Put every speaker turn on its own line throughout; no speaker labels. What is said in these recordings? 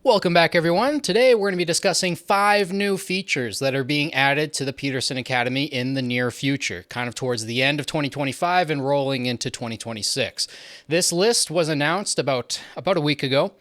Welcome back, everyone. Today we're going to be discussing 5 new features that are being added to the Peterson Academy in the near future, kind of towards the end of 2025 and rolling into 2026. This list was announced about a week ago.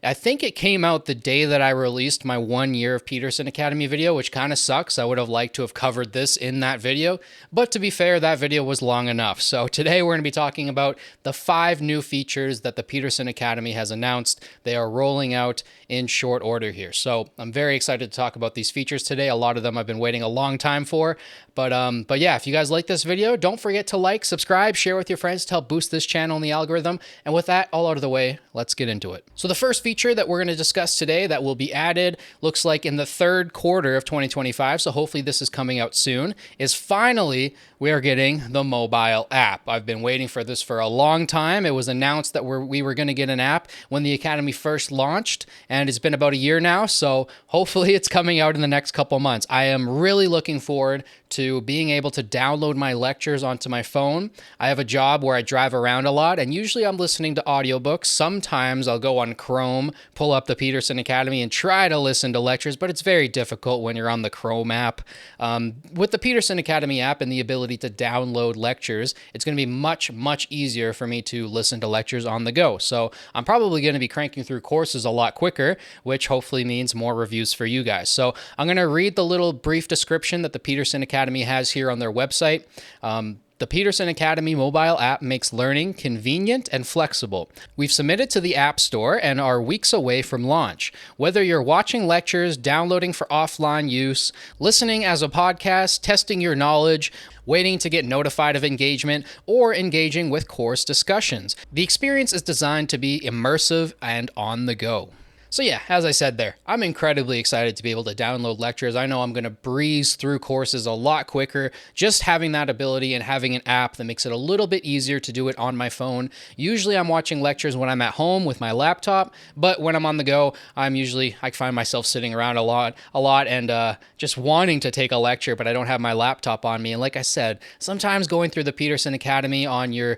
I think it came out the day that I released my 1 year of Peterson Academy video, which kind of sucks. I would have liked to have covered this in that video, but to be fair, that video was long enough. So today we're going to be talking about the 5 new features that the Peterson Academy has announced. They are rolling out in short order here. So I'm very excited to talk about these features today. A lot of them I've been waiting a long time for, but yeah, if you guys like this video, don't forget to like, subscribe, share with your friends to help boost this channel and the algorithm. And with that all out of the way, let's get into it. So the first feature that we're going to discuss today that will be added, looks like in the third quarter of 2025, so hopefully this is coming out soon, is finally we are getting the mobile app. I've been waiting for this for a long time. It was announced that we were going to get an app when the Academy first launched, and it's been about a year now, so hopefully it's coming out in the next couple months. I am really looking forward to being able to download my lectures onto my phone. I have a job where I drive around a lot, and usually I'm listening to audiobooks. Sometimes I'll go on Chrome, pull up the Peterson Academy, and try to listen to lectures, but it's very difficult when you're on the Chrome app. With the Peterson Academy app and the ability to download lectures, it's going to be much, much easier for me to listen to lectures on the go. So I'm probably going to be cranking through courses a lot quicker, which hopefully means more reviews for you guys. So I'm going to read the little brief description that the Peterson Academy has here on their website. The Peterson Academy mobile app makes learning convenient and flexible. We've submitted to the App Store and are weeks away from launch. Whether you're watching lectures, downloading for offline use, listening as a podcast, testing your knowledge, waiting to get notified of engagement, or engaging with course discussions, the experience is designed to be immersive and on the go. So yeah, as I said there, I'm incredibly excited to be able to download lectures. I know I'm going to breeze through courses a lot quicker, just having that ability and having an app that makes it a little bit easier to do it on my phone. Usually I'm watching lectures when I'm at home with my laptop, but when I'm on the go, I find myself sitting around a lot and just wanting to take a lecture, but I don't have my laptop on me. And like I said, sometimes going through the Peterson Academy on your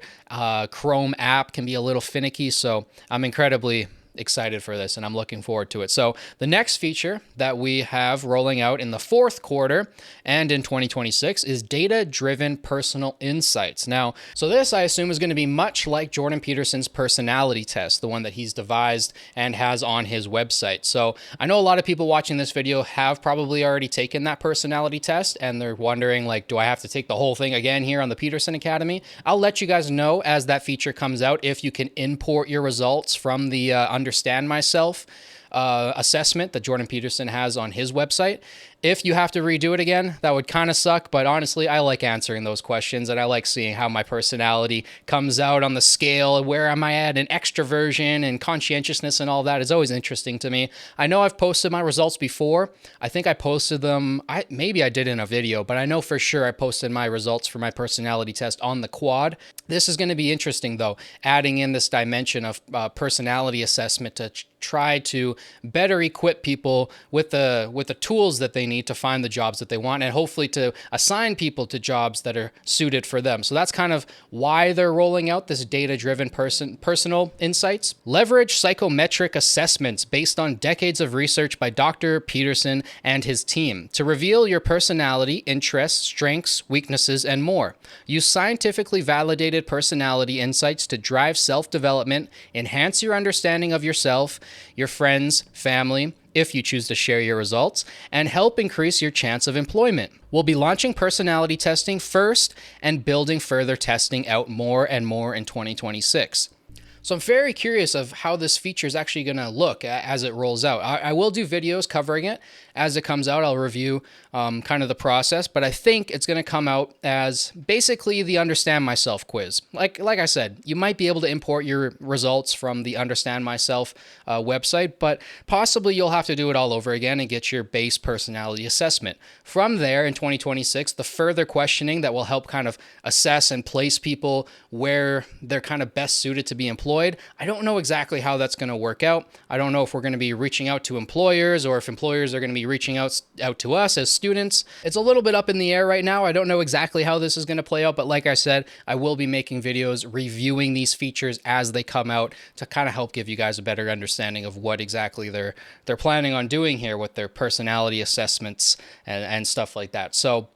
Chrome app can be a little finicky, so I'm incredibly excited for this and I'm looking forward to it. So the next feature that we have rolling out in the fourth quarter and in 2026 is data-driven personal insights. Now, so this I assume is going to be much like Jordan Peterson's personality test, the one that he's devised and has on his website. So I know a lot of people watching this video have probably already taken that personality test and they're wondering, like, do I have to take the whole thing again here on the Peterson Academy? I'll let you guys know as that feature comes out if you can import your results from the Understand Myself assessment that Jordan Peterson has on his website. If you have to redo it again, that would kind of suck, but honestly, I like answering those questions and I like seeing how my personality comes out on the scale. Where am I at in extroversion and conscientiousness and all that is always interesting to me. I know I've posted my results before. I think I posted them, maybe I did in a video, but I know for sure I posted my results for my personality test on the quad. This is going to be interesting though, adding in this dimension of personality assessment to try to better equip people with the tools that they need to find the jobs that they want and hopefully to assign people to jobs that are suited for them. So that's kind of why they're rolling out this data-driven personal insights. Leverage psychometric assessments based on decades of research by Dr. Peterson and his team to reveal your personality, interests, strengths, weaknesses, and more. Use scientifically validated personality insights to drive self-development, enhance your understanding of yourself, your friends, family, if you choose to share your results, and help increase your chance of employment. We'll be launching personality testing first and building further testing out more and more in 2026. So I'm very curious of how this feature is actually going to look as it rolls out. I will do videos covering it as it comes out. I'll review kind of the process, but I think it's going to come out as basically the Understand Myself quiz. Like I said, you might be able to import your results from the Understand Myself website, but possibly you'll have to do it all over again and get your base personality assessment. From there in 2026, the further questioning that will help kind of assess and place people where they're kind of best suited to be employed employed. I don't know exactly how that's going to work out. I don't know if we're going to be reaching out to employers or if employers are going to be reaching out to us as students. It's a little bit up in the air right now. I don't know exactly how this is going to play out, but like I said, I will be making videos reviewing these features as they come out to kind of help give you guys a better understanding of what exactly they're planning on doing here with their personality assessments and stuff like that. So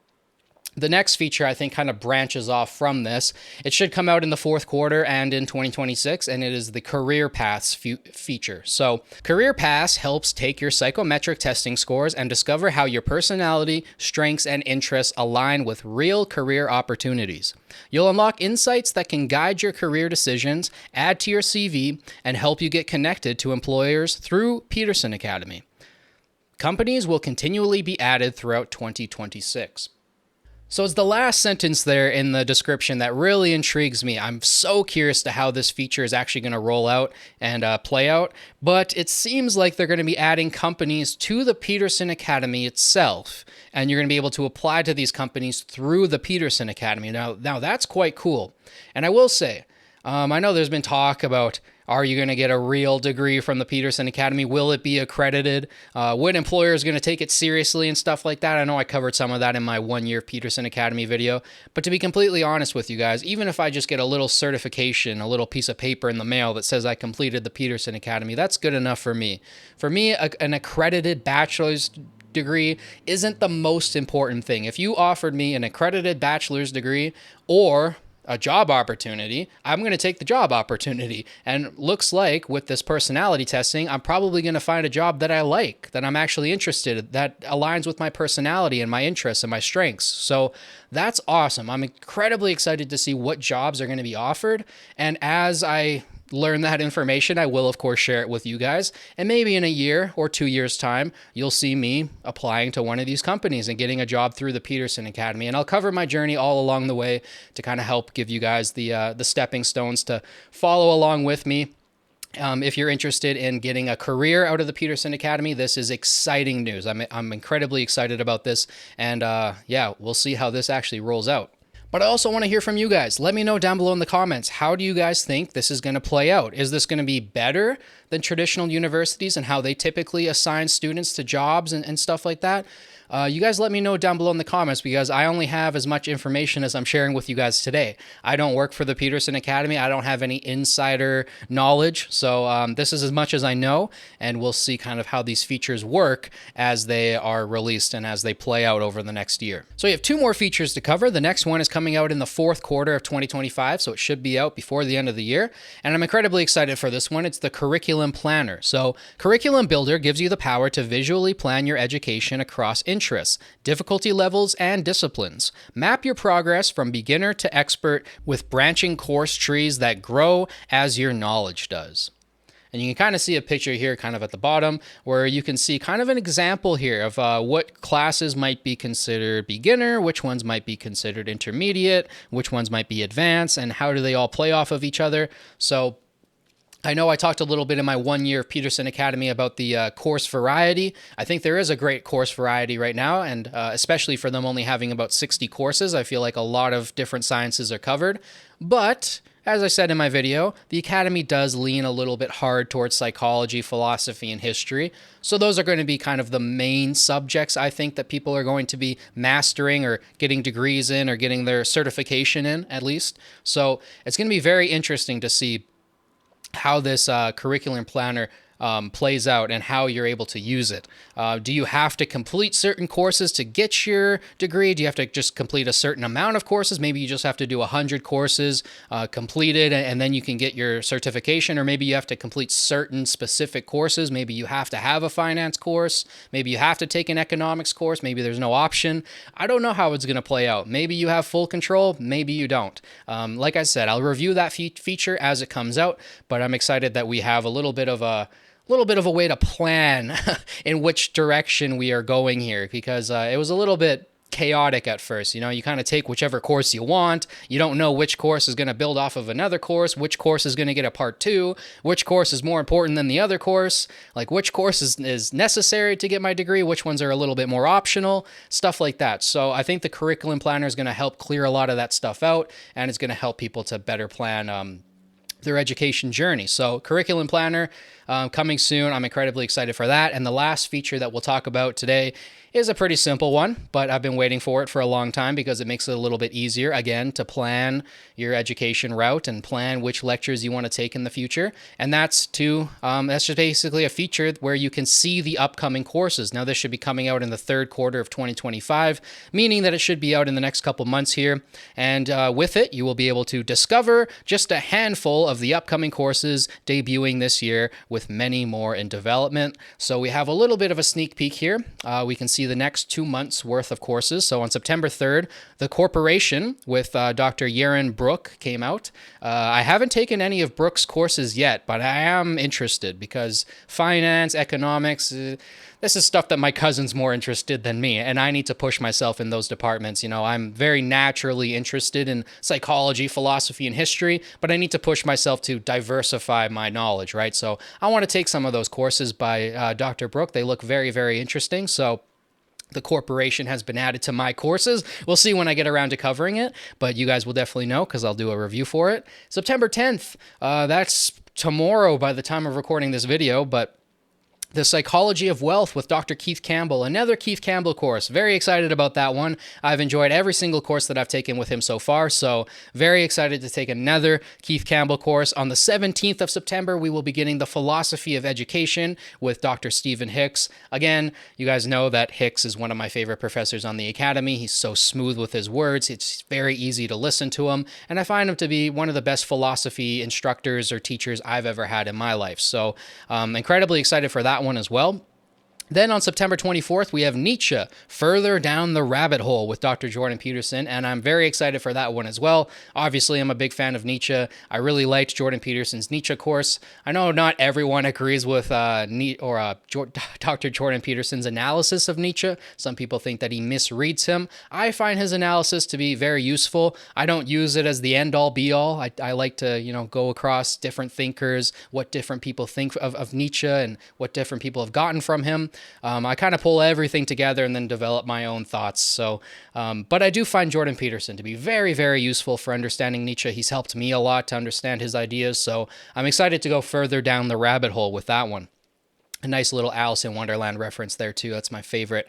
the next feature, I think, kind of branches off from this. It should come out in the fourth quarter and in 2026, and it is the Career Paths feature. So Career Paths helps take your psychometric testing scores and discover how your personality, strengths, and interests align with real career opportunities. You'll unlock insights that can guide your career decisions, add to your CV, and help you get connected to employers through Peterson Academy. Companies will continually be added throughout 2026. So it's the last sentence there in the description that really intrigues me. I'm so curious to how this feature is actually going to roll out and play out, but it seems like they're going to be adding companies to the Peterson Academy itself, and you're going to be able to apply to these companies through the Peterson Academy. Now that's quite cool. And I will say, I know there's been talk about, are you going to get a real degree from the Peterson Academy? Will it be accredited? What employer is going to take it seriously and stuff like that? I know I covered some of that in my 1-year Peterson Academy video, but to be completely honest with you guys, even if I just get a little certification, a little piece of paper in the mail that says I completed the Peterson Academy, that's good enough for me. For me, an accredited bachelor's degree isn't the most important thing. If you offered me an accredited bachelor's degree or a job opportunity, I'm going to take the job opportunity. And looks like with this personality testing, I'm probably going to find a job that I like, that I'm actually interested in, that aligns with my personality and my interests and my strengths. So that's awesome. I'm incredibly excited to see what jobs are going to be offered. And as I learn that information, I will, of course, share it with you guys. And maybe in a year or 2 years' time, you'll see me applying to one of these companies and getting a job through the Peterson Academy. And I'll cover my journey all along the way to kind of help give you guys the stepping stones to follow along with me. If you're interested in getting a career out of the Peterson Academy, this is exciting news. I'm incredibly excited about this. And yeah, we'll see how this actually rolls out. But I also want to hear from you guys. Let me know down below in the comments, how do you guys think this is going to play out? Is this going to be better than traditional universities and how they typically assign students to jobs and stuff like that? You guys let me know down below in the comments, because I only have as much information as I'm sharing with you guys today. I don't work for the Peterson Academy. I don't have any insider knowledge. So this is as much as I know, and we'll see kind of how these features work as they are released and as they play out over the next year. So we have 2 more features to cover. The next one is coming out in the fourth quarter of 2025, so it should be out before the end of the year. And I'm incredibly excited for this one. It's the Curriculum Planner. So Curriculum Builder gives you the power to visually plan your education across interests, difficulty levels, and disciplines. Map your progress from beginner to expert with branching course trees that grow as your knowledge does. And you can kind of see a picture here kind of at the bottom where you can see kind of an example here of what classes might be considered beginner, which ones might be considered intermediate, which ones might be advanced, and how do they all play off of each other. So I know I talked a little bit in my 1 year of Peterson Academy about the course variety. I think there is a great course variety right now, and especially for them only having about 60 courses, I feel like a lot of different sciences are covered. But as I said in my video, the Academy does lean a little bit hard towards psychology, philosophy, and history. So those are going to be kind of the main subjects I think that people are going to be mastering or getting degrees in or getting their certification in, at least. So it's going to be very interesting to see how this curriculum planner plays out and how you're able to use it. Do you have to complete certain courses to get your degree? Do you have to just complete a certain amount of courses? Maybe you just have to do 100 courses completed and then you can get your certification, or maybe you have to complete certain specific courses. Maybe you have to have a finance course. Maybe you have to take an economics course. Maybe there's no option. I don't know how it's going to play out. Maybe you have full control. Maybe you don't. Like I said, I'll review that feature as it comes out, but I'm excited that we have a little bit of a way to plan in which direction we are going here, because it was a little bit chaotic at first. You know, you kind of take whichever course you want. You don't know which course is going to build off of another course, which course is going to get a part 2, which course is more important than the other course, like which course is necessary to get my degree, which ones are a little bit more optional, stuff like that. So I think the curriculum planner is going to help clear a lot of that stuff out, and it's going to help people to better plan their education journey. So curriculum planner coming soon. I'm incredibly excited for that. And the last feature that we'll talk about today is a pretty simple one, but I've been waiting for it for a long time because it makes it a little bit easier, again, to plan your education route and plan which lectures you want to take in the future. And that's just basically a feature where you can see the upcoming courses. Now, this should be coming out in the third quarter of 2025, meaning that it should be out in the next couple months here. And with it, you will be able to discover just a handful of the upcoming courses debuting this year, with many more in development. So we have a little bit of a sneak peek here. We can see the next 2 months worth of courses. So on September 3rd, The Corporation with Dr. Yaron Brook came out. I haven't taken any of Brook's courses yet, but I am interested because finance, economics, this is stuff that my cousin's more interested than me, and I need to push myself in those departments. You know, I'm very naturally interested in psychology, philosophy, and history, but I need to push myself to diversify my knowledge, right? So I want to take some of those courses by Dr. Brook. They look very, very interesting. So The Corporation has been added to my courses. We'll see when I get around to covering it, but you guys will definitely know because I'll do a review for it. September 10th, that's tomorrow by the time of recording this video, but The Psychology of Wealth with Dr. Keith Campbell, another Keith Campbell course. Very excited about that one. I've enjoyed every single course that I've taken with him so far, so very excited to take another Keith Campbell course. On the 17th of September, we will be getting The Philosophy of Education with Dr. Stephen Hicks. Again, you guys know that Hicks is one of my favorite professors on the Academy. He's so smooth with his words. It's very easy to listen to him, and I find him to be one of the best philosophy instructors or teachers I've ever had in my life. So incredibly excited for that one as well. Then on September 24th, we have Nietzsche, Further Down the Rabbit Hole with Dr. Jordan Peterson, and I'm very excited for that one as well. Obviously, I'm a big fan of Nietzsche. I really liked Jordan Peterson's Nietzsche course. I know not everyone agrees with Dr. Jordan Peterson's analysis of Nietzsche. Some people think that he misreads him. I find his analysis to be very useful. I don't use it as the end-all, be-all. I like to, go across different thinkers, what different people think of Nietzsche, and what different people have gotten from him. I kind of pull everything together and then develop my own thoughts. So, but I do find Jordan Peterson to be very, very useful for understanding Nietzsche. He's helped me a lot to understand his ideas. So I'm excited to go further down the rabbit hole with that one. A nice little Alice in Wonderland reference there too. That's my favorite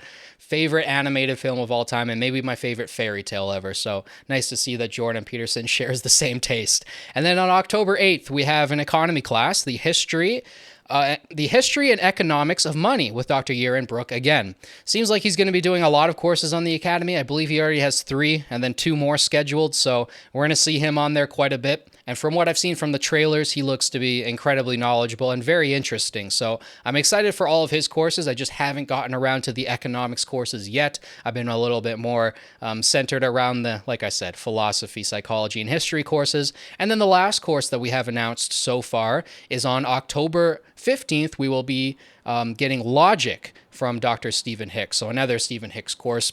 animated film of all time, and maybe my favorite fairy tale ever. So nice to see that Jordan Peterson shares the same taste. And then on October 8th, we have an economy class, the history and economics of money with Dr. Yaron Brook again. Seems like he's going to be doing a lot of courses on the Academy. I believe he already has 3 and then 2 more scheduled. So we're going to see him on there quite a bit. And from what I've seen from the trailers, he looks to be incredibly knowledgeable and very interesting. So I'm excited for all of his courses. I just haven't gotten around to the economics courses yet. I've been a little bit more centered around the, like I said, philosophy, psychology, and history courses. And then the last course that we have announced so far is on October 15th. We will be getting Logic from Dr. Stephen Hicks. So another Stephen Hicks course.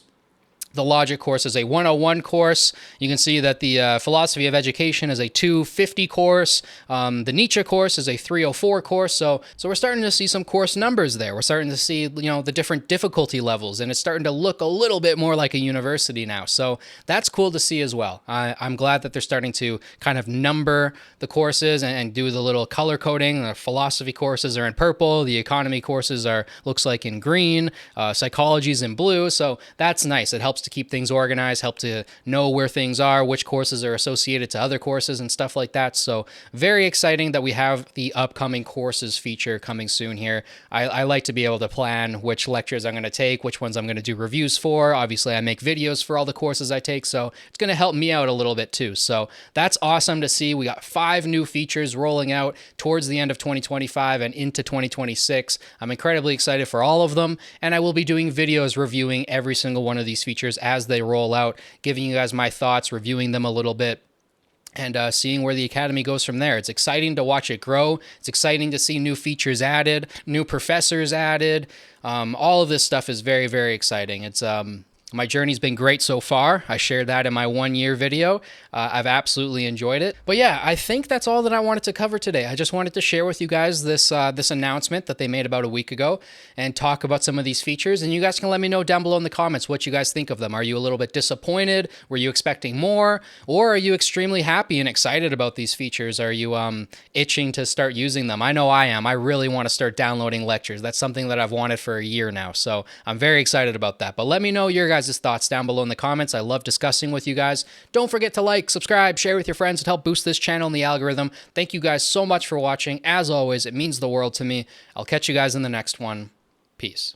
The Logic course is a 101 course. You can see that the Philosophy of Education is a 250 course. The Nietzsche course is a 304 course. So we're starting to see some course numbers there. We're starting to see, the different difficulty levels, and it's starting to look a little bit more like a university now. So that's cool to see as well. I'm glad that they're starting to kind of number the courses and do the little color coding. The philosophy courses are in purple. The economy courses looks like in green. Psychology's in blue. So that's nice. It helps to keep things organized, help to know where things are, which courses are associated to other courses and stuff like that. So very exciting that we have the upcoming courses feature coming soon here. I like to be able to plan which lectures I'm going to take, which ones I'm going to do reviews for. Obviously, I make videos for all the courses I take, so it's going to help me out a little bit too. So that's awesome to see. We got 5 new features rolling out towards the end of 2025 and into 2026. I'm incredibly excited for all of them, and I will be doing videos reviewing every single one of these features as they roll out, giving you guys my thoughts, reviewing them a little bit, and seeing where the Academy goes from there. It's exciting to watch it grow. It's exciting to see new features added, new professors added. All of this stuff is very, very exciting. It's My journey's been great so far. I shared that in my 1 year video. I've absolutely enjoyed it. But yeah, I think that's all that I wanted to cover today. I just wanted to share with you guys this this announcement that they made about a week ago and talk about some of these features. And you guys can let me know down below in the comments what you guys think of them. Are you a little bit disappointed? Were you expecting more? Or are you extremely happy and excited about these features? Are you itching to start using them? I know I am. I really want to start downloading lectures. That's something that I've wanted for a year now. So I'm very excited about that. But let me know your guys' thoughts down below in the comments. I love discussing with you guys. Don't forget to like, subscribe, share with your friends to help boost this channel and the algorithm. Thank you guys so much for watching. As always, it means the world to me. I'll catch you guys in the next one. Peace.